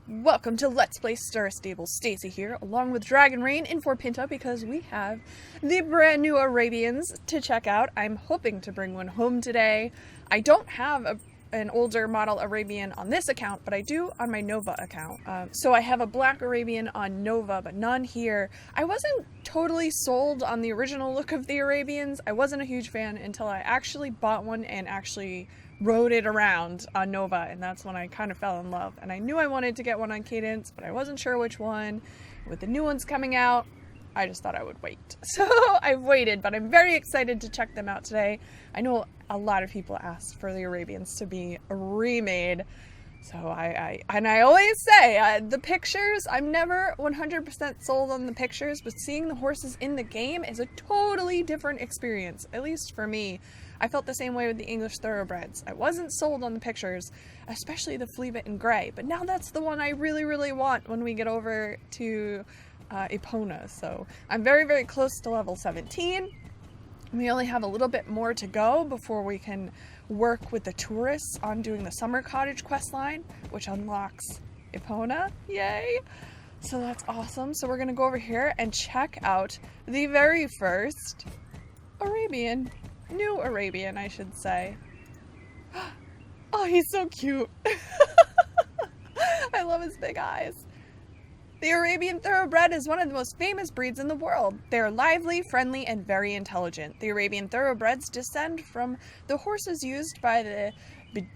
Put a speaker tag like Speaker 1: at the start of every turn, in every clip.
Speaker 1: Welcome to Let's Play Star Stable. Stacy here, along with Dragon Rain in for Pinta because we have the brand new Arabians to check out. I'm hoping to bring one home today. I don't have an older model Arabian on this account, but I do on my Nova account. So I have a black Arabian on Nova, but none here. I wasn't totally sold on the original look of the Arabians. I wasn't a huge fan until I actually bought one and actually rode it around on Nova, and that's when I kind of fell in love. And I knew I wanted to get one on Cadence, but I wasn't sure which one. With the new ones coming out, I just thought I would wait. So I've waited, but I'm very excited to check them out today. I know a lot of people asked for the Arabians to be remade. So I always say, the pictures, I'm never 100% sold on the pictures, but seeing the horses in the game is a totally different experience, at least for me. I felt the same way with the English Thoroughbreds. I wasn't sold on the pictures, especially the Fleabit in Grey, but now that's the one I really, really want when we get over to Epona. So I'm very, very close to level 17. We only have a little bit more to go before we can work with the tourists on doing the Summer Cottage quest line, which unlocks Epona. Yay! So that's awesome. So we're going to go over here and check out the very first Arabian. New Arabian, I should say. Oh, he's so cute. I love his big eyes. The Arabian Thoroughbred is one of the most famous breeds in the world. They are lively, friendly, and very intelligent. The Arabian Thoroughbreds descend from the horses used by the I'm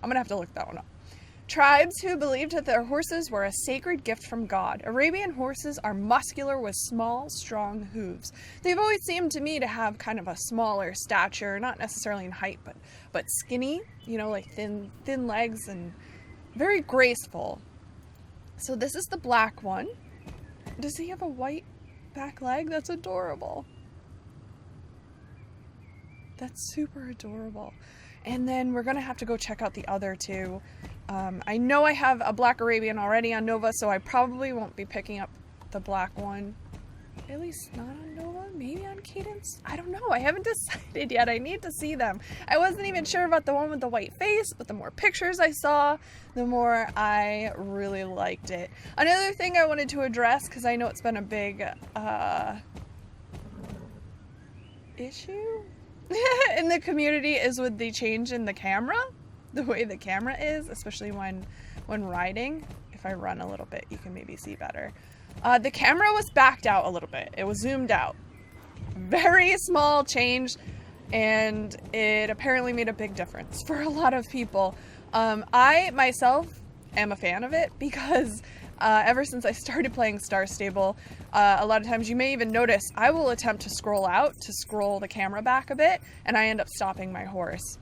Speaker 1: gonna have to look that one up. Tribes who believed that their horses were a sacred gift from God. Arabian horses are muscular with small, strong hooves. They've always seemed to me to have kind of a smaller stature, not necessarily in height, but skinny, you know, like thin legs and very graceful. So this is the black one. Does he have a white back leg? That's adorable. That's super adorable. And then we're gonna have to go check out the other two. I know I have a black Arabian already on Nova, so I probably won't be picking up the black one. At least not on Nova, maybe on Cadence? I don't know, I haven't decided yet. I need to see them. I wasn't even sure about the one with the white face, but the more pictures I saw, the more I really liked it. Another thing I wanted to address, because I know it's been a big issue in the community, is with the change in the camera. The way the camera is, especially when riding. If I run a little bit, you can maybe see better. The camera was backed out a little bit. It was zoomed out. Very small change, and it apparently made a big difference for a lot of people. I myself am a fan of it because ever since I started playing Star Stable, a lot of times you may even notice I will attempt to scroll out to scroll the camera back a bit, and I end up stopping my horse.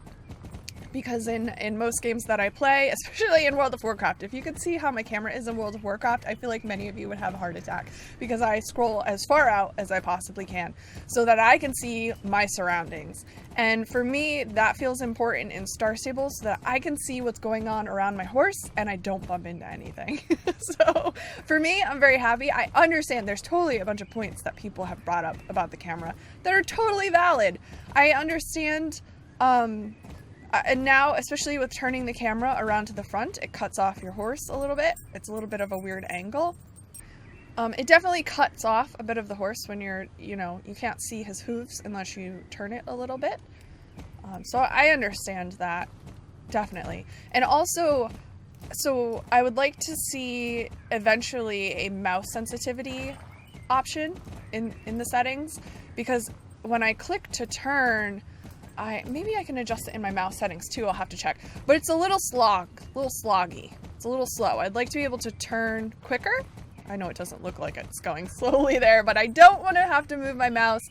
Speaker 1: Because in most games that I play, especially in World of Warcraft, if you could see how my camera is in World of Warcraft, I feel like many of you would have a heart attack because I scroll as far out as I possibly can so that I can see my surroundings. And for me, that feels important in Star Stable so that I can see what's going on around my horse and I don't bump into anything. So for me, I'm very happy. I understand there's totally a bunch of points that people have brought up about the camera that are totally valid. I understand, and now, especially with turning the camera around to the front, it cuts off your horse a little bit. It's a little bit of a weird angle. It definitely cuts off a bit of the horse when you're, you know, you can't see his hooves unless you turn it a little bit. So I understand that, definitely. And also, so I would like to see eventually a mouse sensitivity option in the settings, because when I click to turn, maybe I can adjust it in my mouse settings too, I'll have to check. But it's a little sloggy. It's a little slow. I'd like to be able to turn quicker. I know it doesn't look like it's going slowly there, but I don't want to have to move my mouse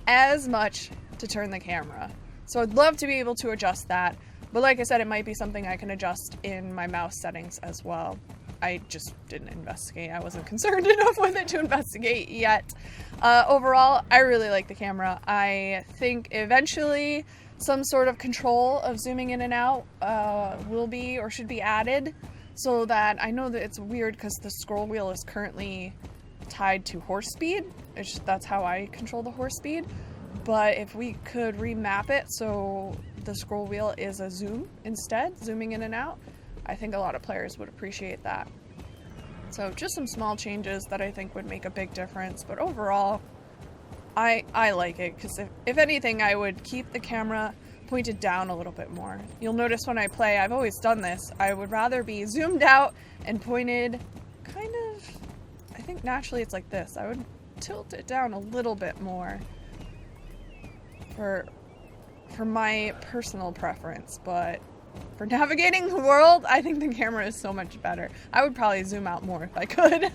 Speaker 1: as much to turn the camera. So I'd love to be able to adjust that. But like I said, it might be something I can adjust in my mouse settings as well. I just didn't investigate. I wasn't concerned enough with it to investigate yet. Overall, I really like the camera. I think eventually some sort of control of zooming in and out will be or should be added, so that I know that it's weird because the scroll wheel is currently tied to horse speed. That's how I control the horse speed. But if we could remap it so the scroll wheel is a zoom instead, zooming in and out, I think a lot of players would appreciate that. So just some small changes that I think would make a big difference, but overall, I like it, because if anything, I would keep the camera pointed down a little bit more. You'll notice when I play, I've always done this, I would rather be zoomed out and pointed kind of, I think naturally it's like this. I would tilt it down a little bit more for my personal preference, but for navigating the world, I think the camera is so much better. I would probably zoom out more if I could.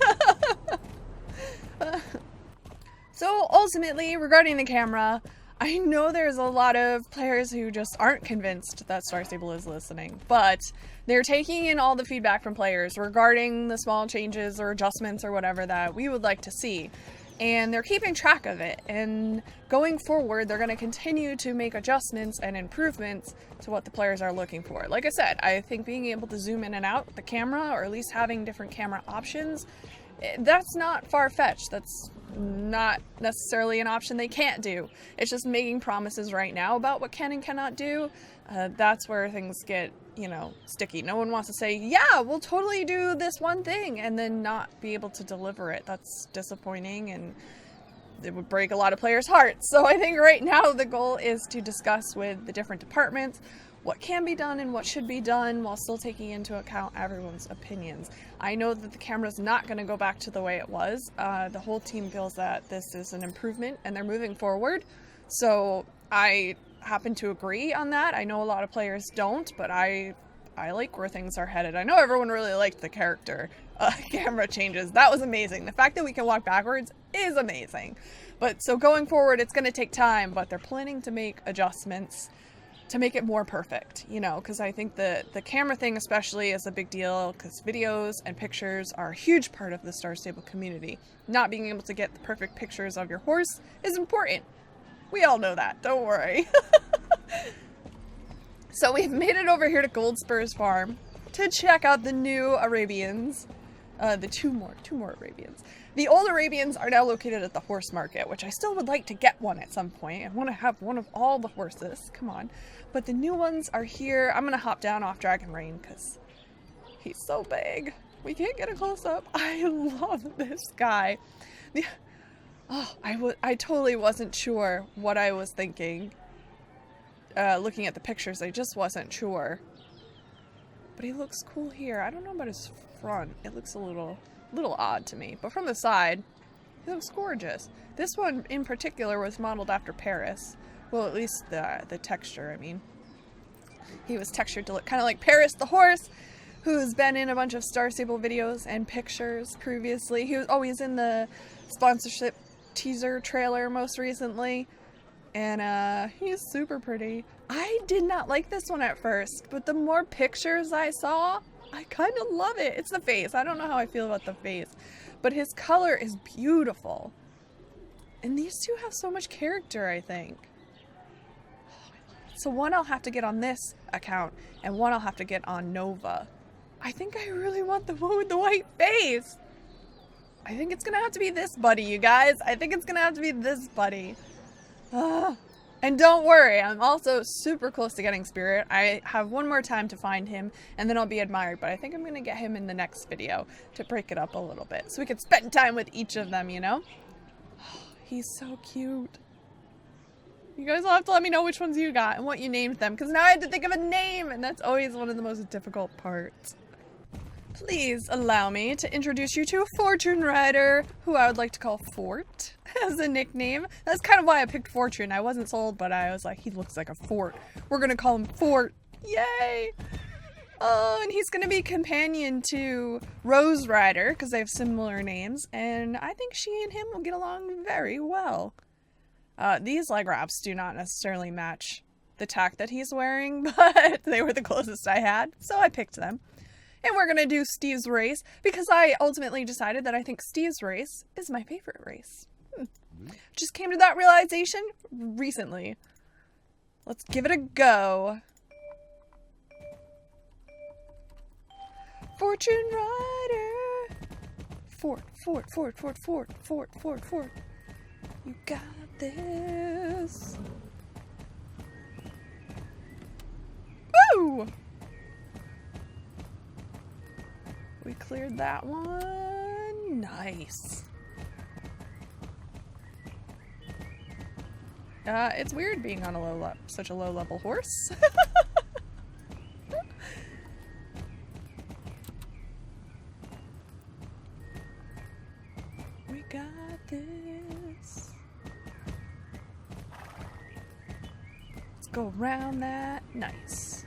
Speaker 1: So ultimately, regarding the camera, I know there's a lot of players who just aren't convinced that Star Stable is listening, but they're taking in all the feedback from players regarding the small changes or adjustments or whatever that we would like to see. And they're keeping track of it, and going forward, they're going to continue to make adjustments and improvements to what the players are looking for. Like I said, I think being able to zoom in and out the camera, or at least having different camera options, that's not far-fetched. That's not necessarily an option they can't do. It's just making promises right now about what can and cannot do. That's where things get, you know, sticky. No one wants to say, yeah, we'll totally do this one thing, and then not be able to deliver it. That's disappointing, and it would break a lot of players' hearts. So I think right now the goal is to discuss with the different departments what can be done and what should be done while still taking into account everyone's opinions. I know that the camera's not going to go back to the way it was. The whole team feels that this is an improvement and they're moving forward. So I happen to agree on that. I know a lot of players don't, but I like where things are headed. I know everyone really liked the character camera changes. That was amazing. The fact that we can walk backwards is amazing. But so going forward, it's going to take time, but they're planning to make adjustments to make it more perfect, you know, because I think the camera thing especially is a big deal, because videos and pictures are a huge part of the Star Stable community. Not being able to get the perfect pictures of your horse is important. We all know that, don't worry. So we've made it over here to Gold Spurs Farm to check out the new Arabians. The two more Arabians. The old Arabians are now located at the horse market, which I still would like to get one at some point. I want to have one of all the horses. Come on. But the new ones are here. I'm going to hop down off Dragon Rain because he's so big. We can't get a close-up. I love this guy. I totally wasn't sure what I was thinking. Looking at the pictures, I just wasn't sure. But he looks cool here. I don't know about his front. It looks a little odd to me. But from the side, he looks gorgeous. This one in particular was modeled after Paris. Well, at least the texture, I mean. He was textured to look kind of like Paris the horse, who's been in a bunch of Star Stable videos and pictures previously. He was always in the sponsorship teaser trailer most recently. And he's super pretty. I did not like this one at first, but the more pictures I saw, I kind of love it. It's the face. I don't know how I feel about the face, but his color is beautiful. And these two have so much character, I think. So one I'll have to get on this account, and one I'll have to get on Nova. I think I really want the one with the white face. I think it's going to have to be this buddy, you guys. I think it's going to have to be this buddy. And don't worry, I'm also super close to getting Spirit. I have one more time to find him, and then I'll be admired, but I think I'm going to get him in the next video to break it up a little bit, so we can spend time with each of them, you know? He's so cute. You guys will have to let me know which ones you got and what you named them, because now I have to think of a name, and that's always one of the most difficult parts. Please allow me to introduce you to a Fortune Rider, who I would like to call Fort as a nickname. That's kind of why I picked Fortune. I wasn't sold, but I was like, he looks like a fort. We're going to call him Fort. Yay! Oh, and he's going to be companion to Rose Rider, because they have similar names, and I think she and him will get along very well. These leg wraps do not necessarily match the tack that he's wearing, but they were the closest I had, so I picked them. And we're going to do Steve's race, because I ultimately decided that I think Steve's race is my favorite race. Just came to that realization recently. Let's give it a go. Fortune Rider. Fort. You got this. Woo! We cleared that one. Nice. It's weird being on a such a low level horse. We got this. Let's go around that. Nice.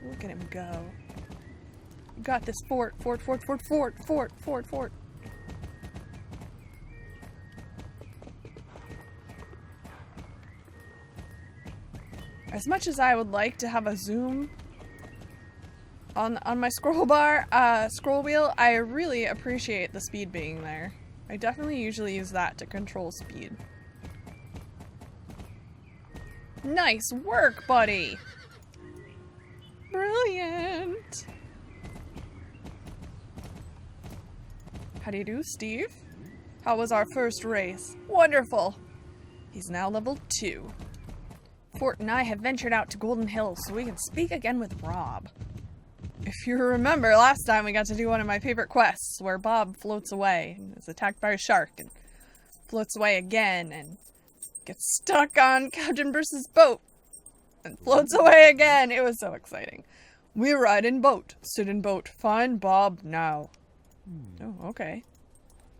Speaker 1: Look at him go. You got this, fort. As much as I would like to have a zoom on my scroll wheel, I really appreciate the speed being there. I definitely usually use that to control speed. Nice work, buddy! Brilliant! How do you do, Steve? How was our first race? Wonderful! He's now level 2. Fort and I have ventured out to Golden Hills so we can speak again with Rob. If you remember, last time we got to do one of my favorite quests where Bob floats away and is attacked by a shark and floats away again and gets stuck on Captain Bruce's boat and floats away again. It was so exciting. We ride in boat, sit in boat, find Bob now. Oh, okay.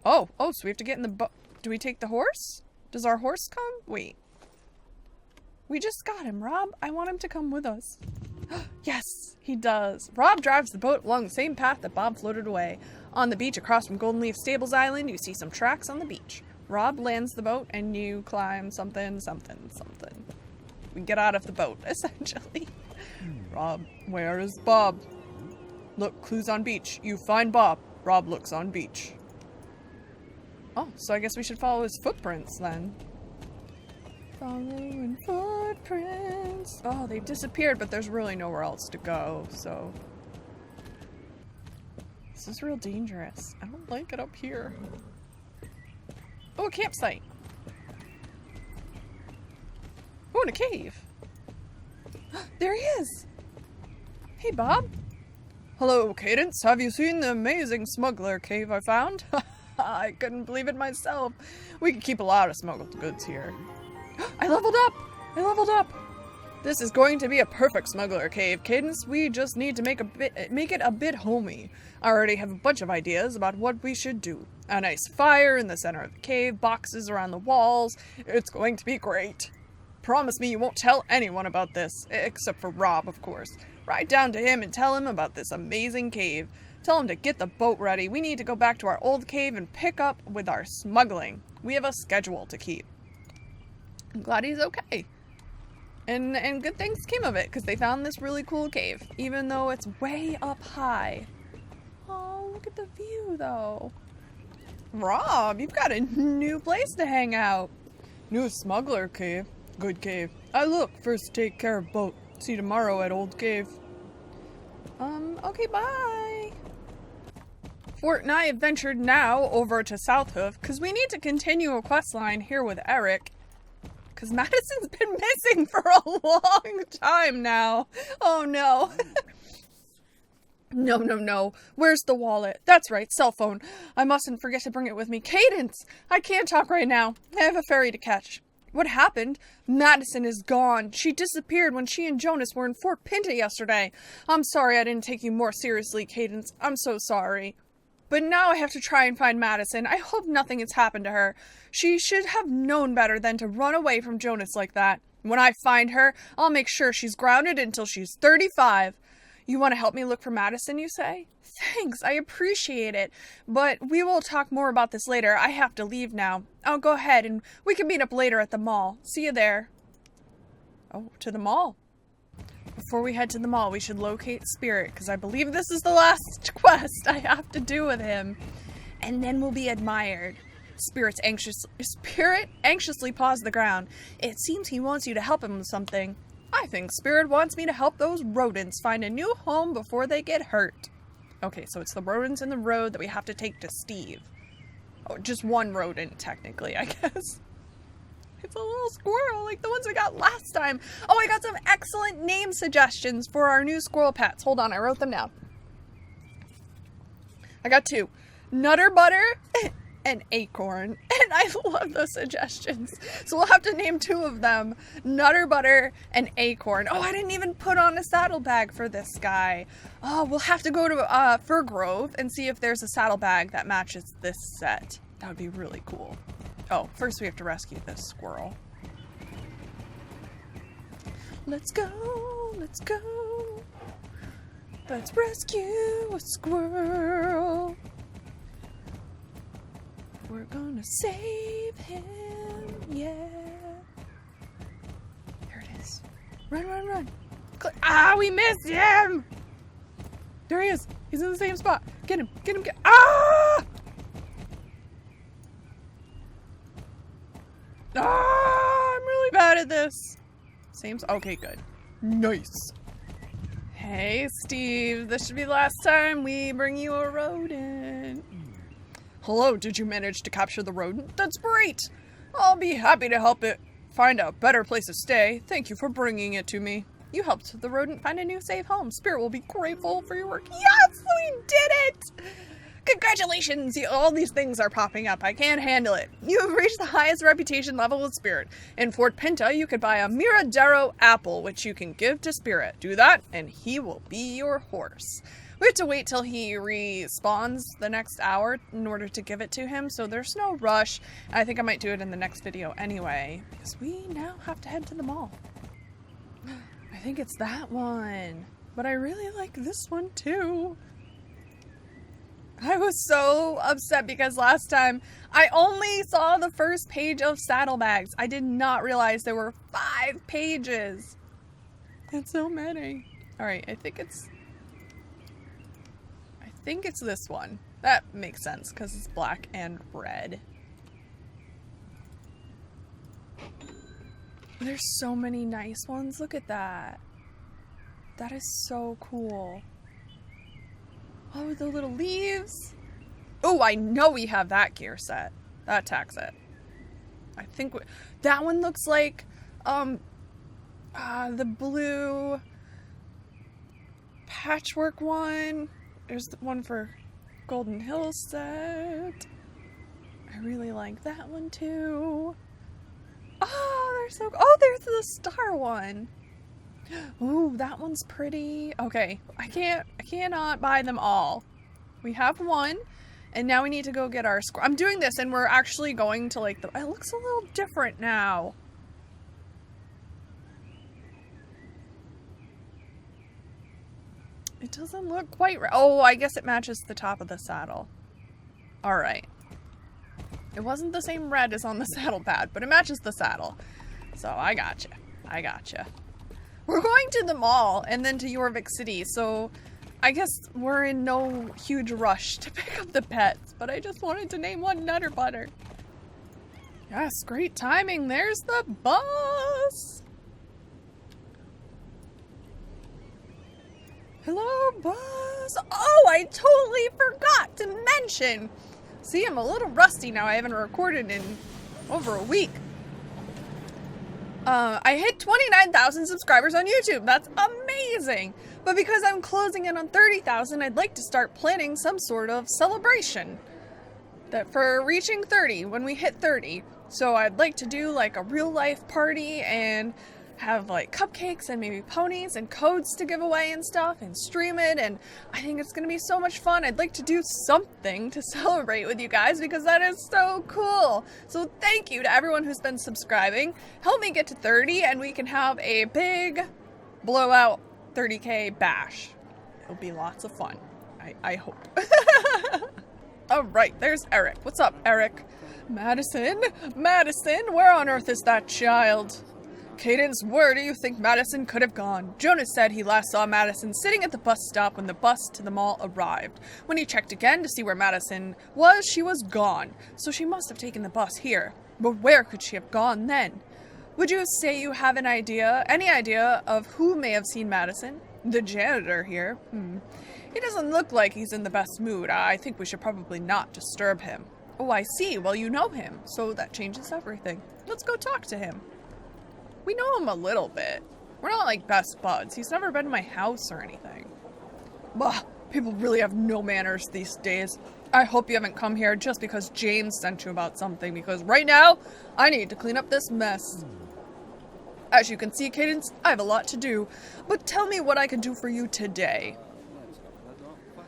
Speaker 1: Oh, so we have to get in the boat. Do we take the horse? Does our horse come? Wait. We just got him, Rob. I want him to come with us. Yes, he does. Rob drives the boat along the same path that Bob floated away. On the beach across from Golden Leaf Stables Island, you see some tracks on the beach. Rob lands the boat and you climb something. We get out of the boat, essentially. Rob, where is Bob? Look, clues on beach. You find Bob. Rob looks on beach. Oh, so I guess we should follow his footprints then. Following footprints. Oh, they disappeared, but there's really nowhere else to go, so. This is real dangerous. I don't like it up here. Oh, a campsite. Oh, and a cave. There he is. Hey, Bob. Hello, Cadence. Have you seen the amazing smuggler cave I found? I couldn't believe it myself. We can keep a lot of smuggled goods here. I leveled up! This is going to be a perfect smuggler cave, Cadence. We just need to make it a bit homey. I already have a bunch of ideas about what we should do. A nice fire in the center of the cave, boxes around the walls. It's going to be great. Promise me you won't tell anyone about this, except for Rob, of course. Ride down to him and tell him about this amazing cave. Tell him to get the boat ready. We need to go back to our old cave and pick up with our smuggling. We have a schedule to keep. I'm glad he's okay. And good things came of it, because they found this really cool cave, even though it's way up high. Oh, look at the view, though. Rob, you've got a new place to hang out. New smuggler cave. Good cave. Look, first take care of boat. See you tomorrow at old cave. Okay, bye. Fort and I have ventured now over to Southhoof, because we need to continue a quest line here with Erik. Because Madison's been missing for a long time now. Oh no. No. Where's the wallet? That's right, cell phone. I mustn't forget to bring it with me. Cadence! I can't talk right now. I have a ferry to catch. What happened? Madison is gone. She disappeared when she and Jonas were in Fort Pinta yesterday. I'm sorry I didn't take you more seriously, Cadence. I'm so sorry. But now I have to try and find Madison. I hope nothing has happened to her. She should have known better than to run away from Jonas like that. When I find her, I'll make sure she's grounded until she's 35. You want to help me look for Madison, you say? Thanks, I appreciate it. But we will talk more about this later. I have to leave now. I'll go ahead and we can meet up later at the mall. See you there. Oh, to the mall. Before we head to the mall, we should locate Spirit, because I believe this is the last quest I have to do with him. And then we'll be admired. Spirit anxiously paws the ground. It seems he wants you to help him with something. I think Spirit wants me to help those rodents find a new home before they get hurt. Okay, so it's the rodents in the road that we have to take to Steve. Oh, just one rodent, technically, I guess. It's a little squirrel, like the ones we got last time. Oh, I got some excellent name suggestions for our new squirrel pets. Hold on, I wrote them down. I got 2. Nutter butter and acorn. And I love those suggestions. So we'll have to name 2 of them. Nutter butter and acorn. Oh, I didn't even put on a saddlebag for this guy. Oh, we'll have to go to Fir Grove and see if there's a saddlebag that matches this set. That would be really cool. Oh, first we have to rescue this squirrel. Let's go, let's go. Let's rescue a squirrel. We're gonna save him, yeah. Here it is. Run, run, run. Ah, we missed him! There he is. He's in the same spot. Get him, get him, get him. Ah! Ah, I'm really bad at this. Okay, good. Nice. Hey, Steve. This should be the last time we bring you a rodent. Hello, did you manage to capture the rodent? That's great! I'll be happy to help it find a better place to stay. Thank you for bringing it to me. You helped the rodent find a new safe home. Spirit will be grateful for your work. Yes, we did it! Congratulations! All these things are popping up. I can't handle it. You have reached the highest reputation level with Spirit. In Fort Pinta, you could buy a Miradero apple, which you can give to Spirit. Do that, and he will be your horse. We have to wait till he respawns the next hour in order to give it to him, so there's no rush. I think I might do it in the next video anyway, because we now have to head to the mall. I think it's that one, but I really like this one too. I was so upset because last time I only saw the first page of saddlebags. I did not realize there were 5 pages. That's so many. Alright, I think it's this one. That makes sense because it's black and red. There's so many nice ones. Look at that. That is so cool. Oh, the little leaves. Oh, I know we have that gear set. That attack set. I think that one looks like the blue patchwork one. There's the one for Golden Hill set. I really like that one too. Oh, they're so. Oh, there's the star one. Ooh, that one's pretty. Okay, I cannot buy them all. We have one, and now we need to go get our score. I'm doing this, and we're actually going to like it looks a little different now. It doesn't look quite right. Oh, I guess it matches the top of the saddle. All right. It wasn't the same red as on the saddle pad, but it matches the saddle. So I gotcha. I gotcha. We're going to the mall and then to Jorvik City, so I guess we're in no huge rush to pick up the pets, but I just wanted to name one Nutter Butter. Yes, great timing. There's the bus. Hello, bus. Oh, I totally forgot to mention. See, I'm a little rusty now. I haven't recorded in over a week. I hit 29,000 subscribers on YouTube. That's amazing. But because I'm closing in on 30,000, I'd like to start planning some sort of celebration that for reaching 30 when we hit 30. So I'd like to do like a real life party and have like cupcakes and maybe ponies and codes to give away and stuff and stream it, and I think it's gonna be so much fun. I'd like to do something to celebrate with you guys because that is so cool. So thank you to everyone who's been subscribing. Help me get to 30 and we can have a big blowout 30K bash. It'll be lots of fun. I hope. Alright, there's Erik. What's up, Erik? Madison? Madison? Where on earth is that child? Cadence, where do you think Madison could have gone? Jonas said he last saw Madison sitting at the bus stop when the bus to the mall arrived. When he checked again to see where Madison was, she was gone. So she must have taken the bus here. But where could she have gone then? Would you say you have any idea of who may have seen Madison? The janitor here. He doesn't look like he's in the best mood. I think we should probably not disturb him. Oh, I see. Well, you know him. So that changes everything. Let's go talk to him. We know him a little bit. We're not like best buds. He's never been to my house or anything. Bah, People really have no manners these days. I hope you haven't come here just because James sent you about something, because right now, I need to clean up this mess. As you can see, Cadence, I have a lot to do, but tell me what I can do for you today.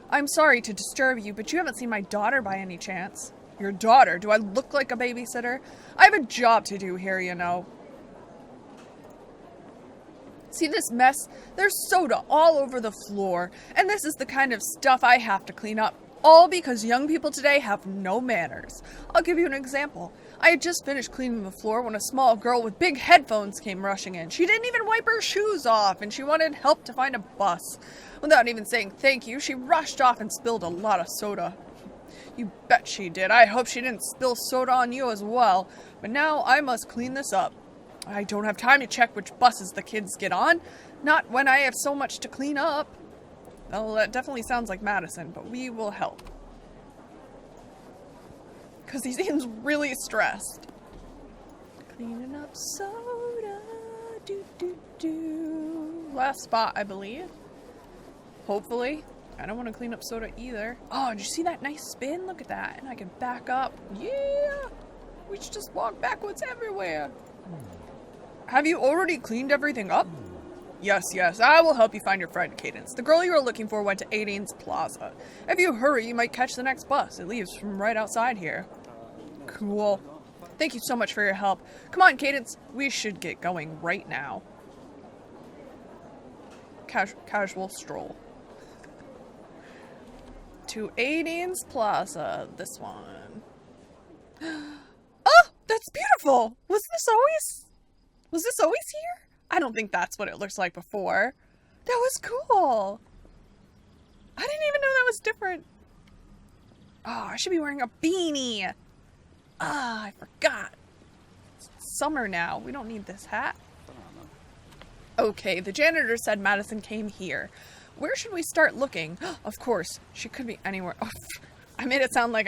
Speaker 1: I'm sorry to disturb you, but you haven't seen my daughter by any chance. Your daughter? Do I look like a babysitter? I have a job to do here, you know. See this mess? There's soda all over the floor, and this is the kind of stuff I have to clean up, all because young people today have no manners. I'll give you an example. I had just finished cleaning the floor when a small girl with big headphones came rushing in. She didn't even wipe her shoes off, and she wanted help to find a bus. Without even saying thank you, she rushed off and spilled a lot of soda. You bet she did. I hope she didn't spill soda on you as well. But now I must clean this up. I don't have time to check which buses the kids get on. Not when I have so much to clean up. Well, that definitely sounds like Madison, but we will help. Because he seems really stressed. Cleaning up soda. Last spot, I believe. Hopefully. I don't want to clean up soda either. Oh, did you see that nice spin? Look at that. And I can back up. Yeah! We should just walk backwards everywhere. Have you already cleaned everything up? Yes, I will help you find your friend, Cadence. The girl you were looking for went to Arabian's plaza. If you hurry, you might catch the next bus. It leaves from right outside here. Cool. Thank you so much for your help. Come on, Cadence. We should get going right now. Casual stroll. To Arabian's plaza. This one. Oh, that's beautiful. Was this always here? I don't think that's what it looks like before. That was cool. I didn't even know that was different. Oh, I should be wearing a beanie. Ah, I forgot. It's summer now. We don't need this hat. Okay, the janitor said Madison came here. Where should we start looking? Of course, she could be anywhere. Oh, I made it sound like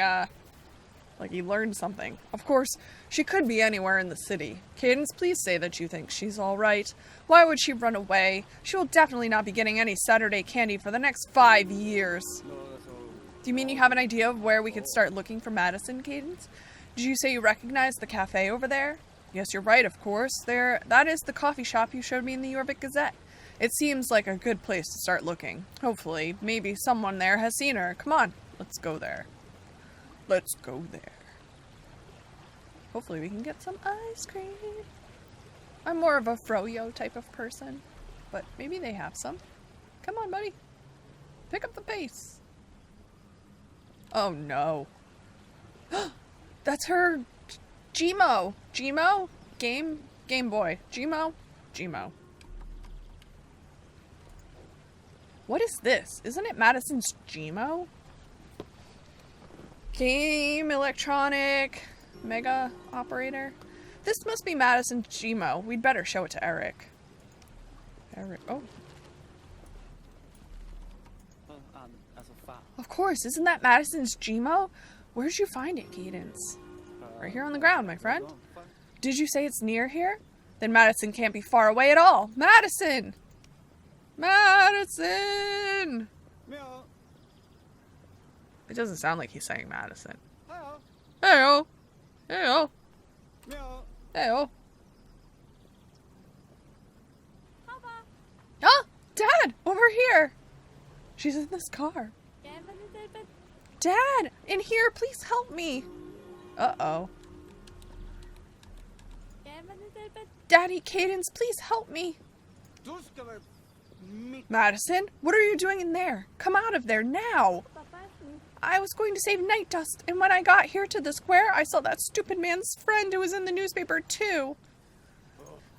Speaker 1: you learned something. Of course, she could be anywhere in the city. Cadence, please say that you think she's all right. Why would she run away? She will definitely not be getting any Saturday candy for the next 5 years. Do you mean you have an idea of where we could start looking for Madison, Cadence? Did you say you recognize the cafe over there? Yes, you're right, of course. That is the coffee shop you showed me in the Jorvik Gazette. It seems like a good place to start looking. Hopefully, maybe someone there has seen her. Come on, let's go there. Let's go there. Hopefully we can get some ice cream. I'm more of a froyo type of person, but maybe they have some. Come on, buddy. Pick up the pace. Oh, no. That's her Gmo. Gmo? Game Boy. Gmo. What is this? Isn't it Madison's Gmo? Game, electronic, mega operator. This must be Madison's Gmo. We'd better show it to Erik. Oh. Of course, isn't that Madison's Gmo? Where'd you find it, Cadence? Right here on the ground, my friend. Did you say it's near here? Then Madison can't be far away at all. Madison! Madison! It doesn't sound like he's saying Madison. Hey-oh. Hey-oh. Hey-oh. Oh, Dad! Over here! She's in this car. Dad! In here! Please help me! Uh-oh. Daddy, Cadence, please help me! Madison, what are you doing in there? Come out of there now! I was going to save Night Dust, and when I got here to the square, I saw that stupid man's friend who was in the newspaper, too.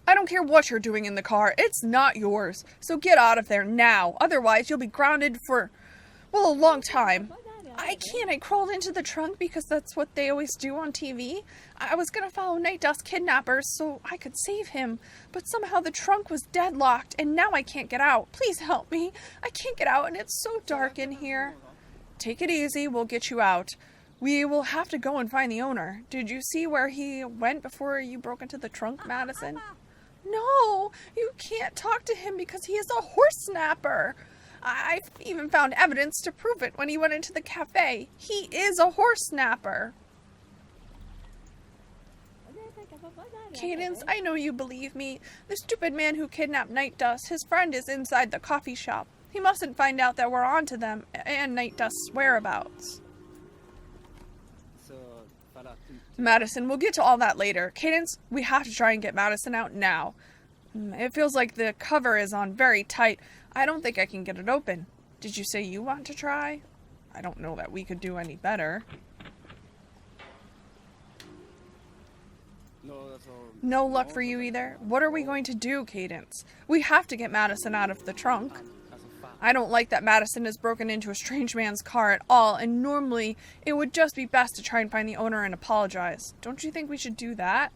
Speaker 1: I don't care what you're doing in the car. It's not yours. So get out of there now. Otherwise, you'll be grounded for, well, a long time. I can't. I crawled into the trunk because that's what they always do on TV. I was going to follow Night Dust kidnappers so I could save him. But somehow the trunk was deadlocked, and now I can't get out. Please help me. I can't get out, and it's so dark in here. Take it easy. We'll get you out. We will have to go and find the owner. Did you see where he went before you broke into the trunk, Madison? No, you can't talk to him because he is a horse snapper. I've even found evidence to prove it when he went into the cafe. He is a horse snapper. Cadence, I know you believe me. The stupid man who kidnapped Night Dust, his friend is inside the coffee shop. He mustn't find out that we're onto them and Night Dust's whereabouts. Madison, we'll get to all that later. Cadence, we have to try and get Madison out now. It feels like the cover is on very tight. I don't think I can get it open. Did you say you want to try? I don't know that we could do any better. No luck for you either. What are we going to do, Cadence? We have to get Madison out of the trunk. I don't like that Madison has broken into a strange man's car at all, and normally it would just be best to try and find the owner and apologize. Don't you think we should do that?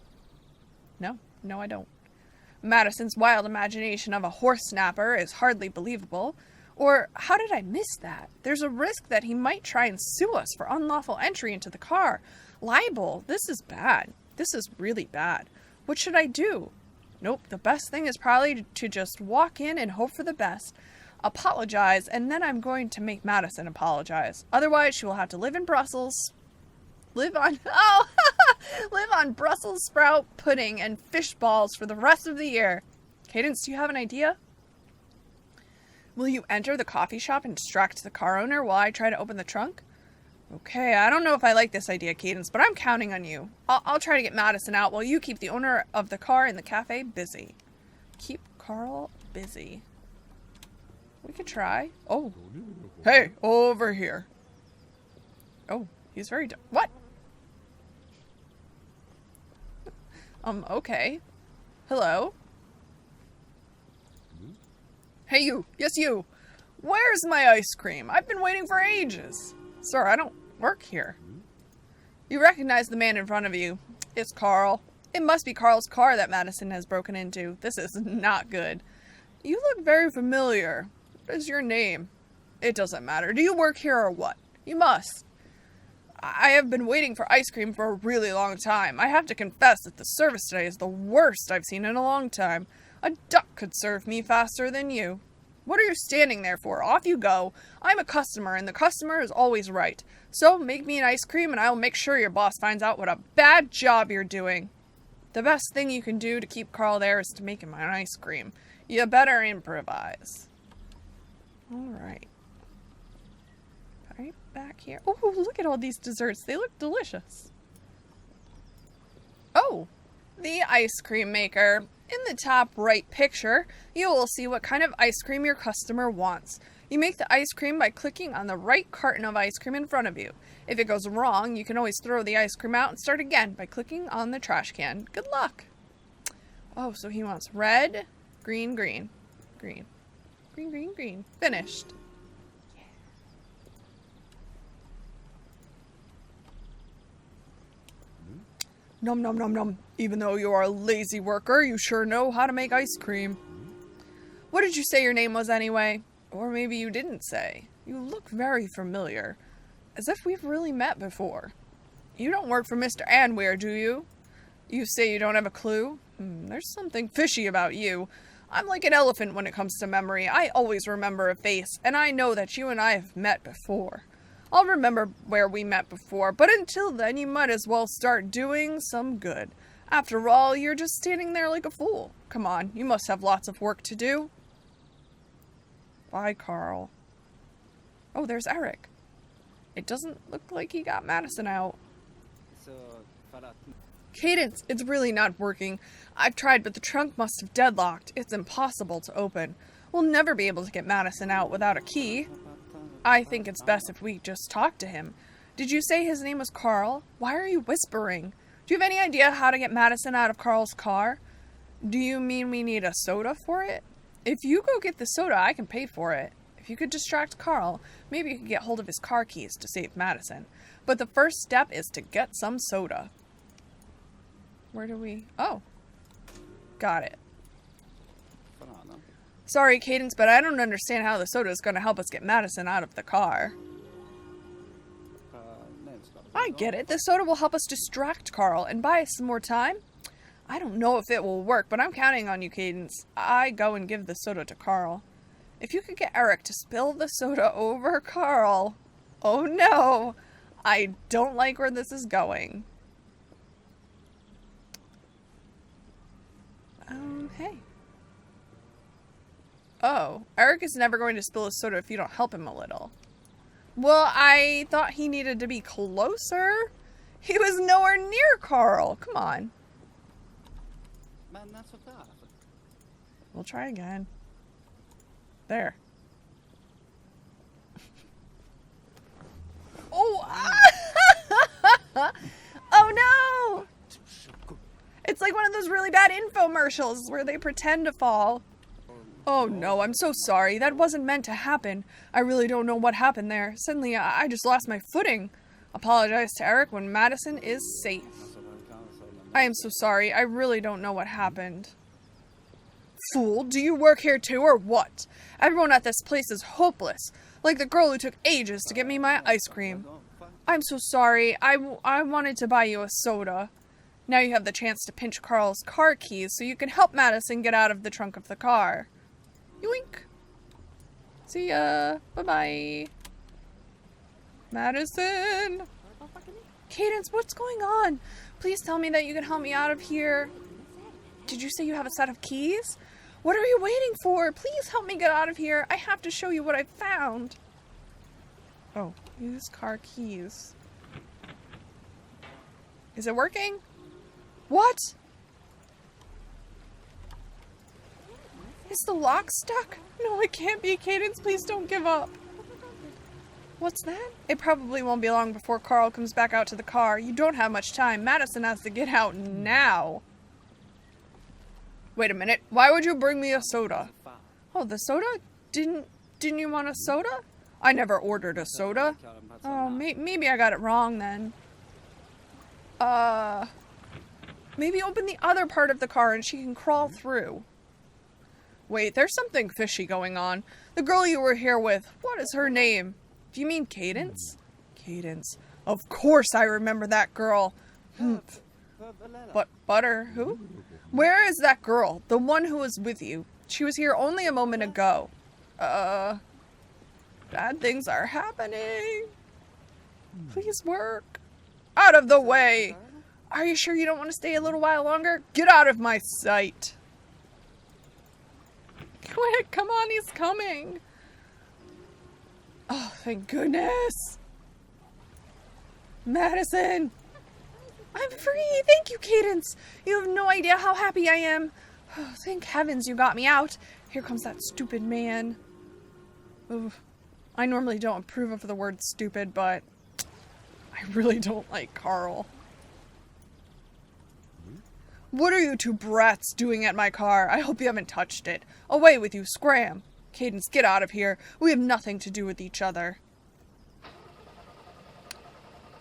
Speaker 1: No, I don't. Madison's wild imagination of a horse snapper is hardly believable. Or, how did I miss that? There's a risk that he might try and sue us for unlawful entry into the car. Libel, this is bad. This is really bad. What should I do? Nope, the best thing is probably to just walk in and hope for the best. Apologize, and then I'm going to make Madison apologize. Otherwise, she will have to live in Brussels. Live on Brussels sprout pudding and fish balls for the rest of the year. Cadence, do you have an idea? Will you enter the coffee shop and distract the car owner while I try to open the trunk? Okay, I don't know if I like this idea, Cadence, but I'm counting on you. I'll try to get Madison out while you keep the owner of the car in the cafe busy. Keep Carl busy. We could try. Oh. Hey, over here. Oh, he's very what? Okay. Hello? Hey, you. Yes, you. Where's my ice cream? I've been waiting for ages. Sir, I don't work here. You recognize the man in front of you. It's Carl. It must be Carl's car that Madison has broken into. This is not good. You look very familiar. What is your name? It doesn't matter. Do you work here or what? You must. I have been waiting for ice cream for a really long time. I have to confess that the service today is the worst I've seen in a long time. A duck could serve me faster than you. What are you standing there for? Off you go. I'm a customer, and the customer is always right. So make me an ice cream, and I'll make sure your boss finds out what a bad job you're doing. The best thing you can do to keep Carl there is to make him an ice cream. You better improvise. Alright. Right back here. Oh, look at all these desserts. They look delicious. Oh, the ice cream maker. In the top right picture, you will see what kind of ice cream your customer wants. You make the ice cream by clicking on the right carton of ice cream in front of you. If it goes wrong, you can always throw the ice cream out and start again by clicking on the trash can. Good luck. Oh, so he wants red, green, green, green, green, green, green. Finished. Nom nom nom nom. Even though you are a lazy worker, you sure know how to make ice cream. What did you say your name was anyway? Or maybe you didn't say. You look very familiar. As if we've really met before. You don't work for Mr. Anware, do you? You say you don't have a clue? There's something fishy about you. I'm like an elephant when it comes to memory. I always remember a face, and I know that you and I have met before. I'll remember where we met before, but until then you might as well start doing some good. After all, you're just standing there like a fool. Come on, you must have lots of work to do. Bye, Carl. Oh, there's Erik. It doesn't look like he got Madison out. Cadence, it's really not working. I've tried, but the trunk must have deadlocked. It's impossible to open. We'll never be able to get Madison out without a key. I think it's best if we just talk to him. Did you say his name was Carl? Why are you whispering? Do you have any idea how to get Madison out of Carl's car? Do you mean we need a soda for it? If you go get the soda, I can pay for it. If you could distract Carl, maybe you could get hold of his car keys to save Madison. But the first step is to get some soda. Where do we... Oh. Got it. Sorry, Cadence, but I don't understand how the soda is going to help us get Madison out of the car. I get it. The soda will help us distract Carl and buy us some more time. I don't know if it will work, but I'm counting on you, Cadence. I go and give the soda to Carl. If you could get Erik to spill the soda over Carl. Oh no. I don't like where this is going. Hey. Oh, Erik is never going to spill his soda if you don't help him a little. Well, I thought he needed to be closer. He was nowhere near Carl. Come on. We'll try again. There. Oh! Oh no! It's like one of those really bad infomercials where they pretend to fall. Oh no, I'm so sorry. That wasn't meant to happen. I really don't know what happened there. Suddenly, I just lost my footing. Apologize to Erik when Madison is safe. I am so sorry. I really don't know what happened. Fool, do you work here too or what? Everyone at this place is hopeless. Like the girl who took ages to get me my ice cream. I'm so sorry. I wanted to buy you a soda. Now you have the chance to pinch Carl's car keys so you can help Madison get out of the trunk of the car. Yoink. See ya. Bye-bye. Madison. Cadence, what's going on? Please tell me that you can help me out of here. Did you say you have a set of keys? What are you waiting for? Please help me get out of here. I have to show you what I found. Oh, use car keys. Is it working? What? Is the lock stuck? No, it can't be. Cadence, please don't give up. What's that? It probably won't be long before Carl comes back out to the car. You don't have much time. Madison has to get out now. Wait a minute. Why would you bring me a soda? Oh, the soda? Didn't you want a soda? I never ordered a soda. Oh, maybe I got it wrong then. Maybe open the other part of the car and she can crawl through. Wait, there's something fishy going on. The girl you were here with, what is her name? Do you mean Cadence? Cadence. Of course I remember that girl. But Butter, who? Where is that girl? The one who was with you. She was here only a moment ago. Bad things are happening. Please work. Out of the way. Are you sure you don't want to stay a little while longer? Get out of my sight. Quick, come on, he's coming. Oh, thank goodness. Madison. I'm free. Thank you, Cadence. You have no idea how happy I am. Oh, thank heavens you got me out. Here comes that stupid man. Ooh, I normally don't approve of the word stupid, but I really don't like Carl. What are you two brats doing at my car? I hope you haven't touched it. Away with you, scram. Cadence, get out of here. We have nothing to do with each other.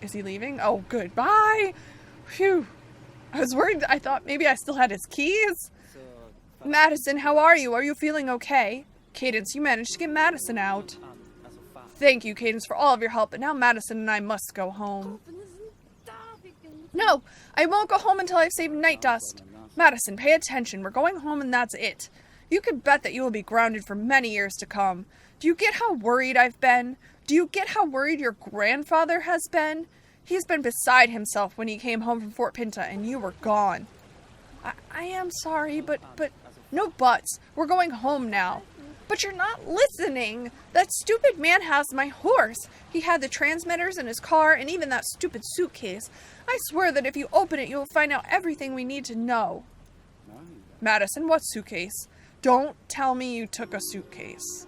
Speaker 1: Is he leaving? Oh, good. Bye. Phew. I was worried. I thought maybe I still had his keys. Madison, how are you? Are you feeling okay? Cadence, you managed to get Madison out. Thank you, Cadence, for all of your help, but now Madison and I must go home. No, I won't go home until I've saved Night Dust. Madison, pay attention. We're going home and that's it. You can bet that you will be grounded for many years to come. Do you get how worried I've been? Do you get how worried your grandfather has been? He's been beside himself when he came home from Fort Pinta and you were gone. I am sorry, but no buts. We're going home now. But you're not listening. That stupid man has my horse. He had the transmitters in his car and even that stupid suitcase. I swear that if you open it, you'll find out everything we need to know. Madison, what suitcase? Don't tell me you took a suitcase.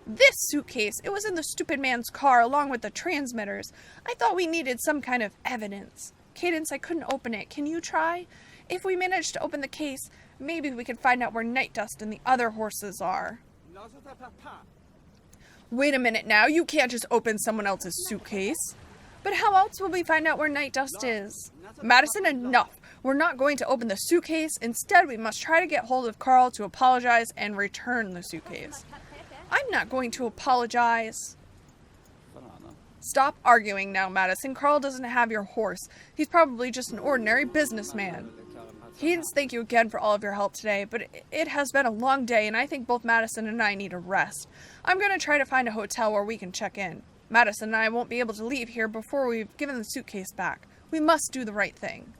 Speaker 1: This suitcase, it was in the stupid man's car along with the transmitters. I thought we needed some kind of evidence. Cadence, I couldn't open it. Can you try? If we manage to open the case, maybe we can find out where Night Dust and the other horses are. Wait a minute now. You can't just open someone else's suitcase. But how else will we find out where Night Dust is? Madison, enough. We're not going to open the suitcase. Instead, we must try to get hold of Carl to apologize and return the suitcase. I'm not going to apologize. Stop arguing now, Madison. Carl doesn't have your horse. He's probably just an ordinary businessman. Haynes, thank you again for all of your help today, but it has been a long day and I think both Madison and I need a rest. I'm going to try to find a hotel where we can check in. Madison and I won't be able to leave here before we've given the suitcase back. We must do the right thing.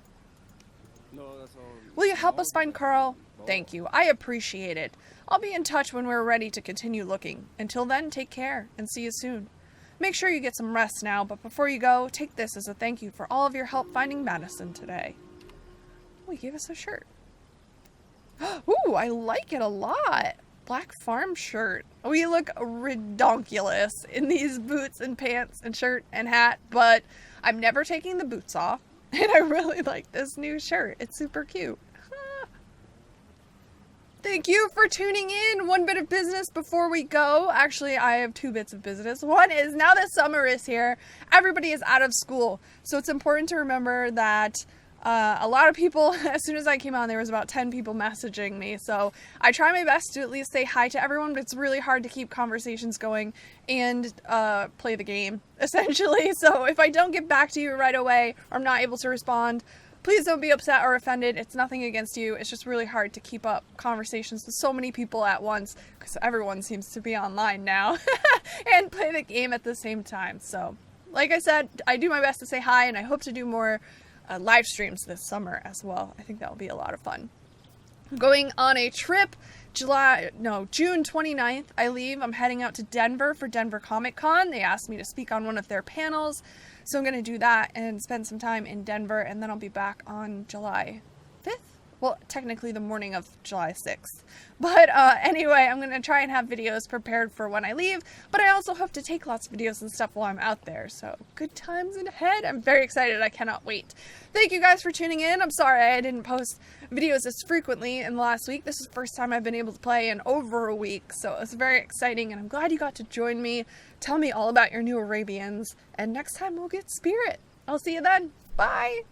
Speaker 1: Will you help us find Carl? Thank you. I appreciate it. I'll be in touch when we're ready to continue looking. Until then, take care and see you soon. Make sure you get some rest now, but before you go, take this as a thank you for all of your help finding Madison today. Oh, he gave us a shirt. Ooh, I like it a lot. Black farm shirt. We look redonkulous in these boots and pants and shirt and hat, but I'm never taking the boots off. And I really like this new shirt. It's super cute. Thank you for tuning in. One bit of business before we go. Actually, I have two bits of business. One is now that summer is here, everybody is out of school. So it's important to remember that a lot of people, as soon as I came on, there was about 10 people messaging me. So I try my best to at least say hi to everyone, but it's really hard to keep conversations going and play the game, essentially. So if I don't get back to you right away or I'm not able to respond, please don't be upset or offended. It's nothing against you. It's just really hard to keep up conversations with so many people at once because everyone seems to be online now and play the game at the same time. So, like I said, I do my best to say hi, and I hope to do more live streams this summer as well. I think that will be a lot of fun. I'm going on a trip June 29th. I leave. I'm heading out to Denver for Denver Comic Con. They asked me to speak on one of their panels. So I'm going to do that and spend some time in Denver, and then I'll be back on July 5th. Well, technically the morning of July 6th. But anyway, I'm going to try and have videos prepared for when I leave, but I also hope to take lots of videos and stuff while I'm out there. So good times ahead. I'm very excited. I cannot wait. Thank you guys for tuning in. I'm sorry I didn't post videos as frequently in the last week. This is the first time I've been able to play in over a week, so it's very exciting, and I'm glad you got to join me. Tell me all about your new Arabians, and next time we'll get Spirit. I'll see you then. Bye!